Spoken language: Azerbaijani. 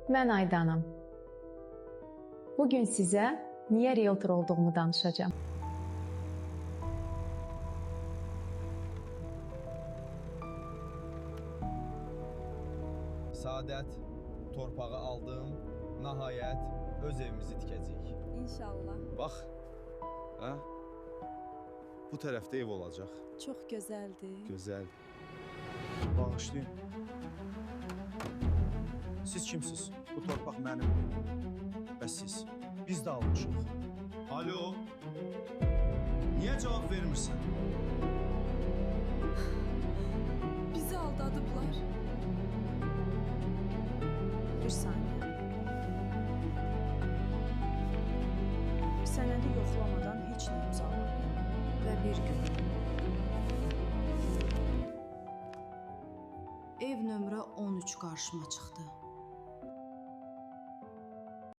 Mən Aydanım. Bugün sizə niyə realtor olduğumu danışacağım. Saadət, torpağı aldım, nəhayət öz evimizi tikəcəyik. İnşallah. Bax, hə? Bu tərəfdə ev olacaq. Çox gözəldir. Gözəl. Bağışlayın. Siz kimsiz? Bu torpaq mənimdir. Bəs siz? Biz də almışıq. Alo? Niyə cavab vermirsən? Bizi aldadıblar. Bir saniyə. Sənədi yoxlamadan heç nə imzalamayın. Və bir gün. Ev nömrə 13 qarşıma çıxdı.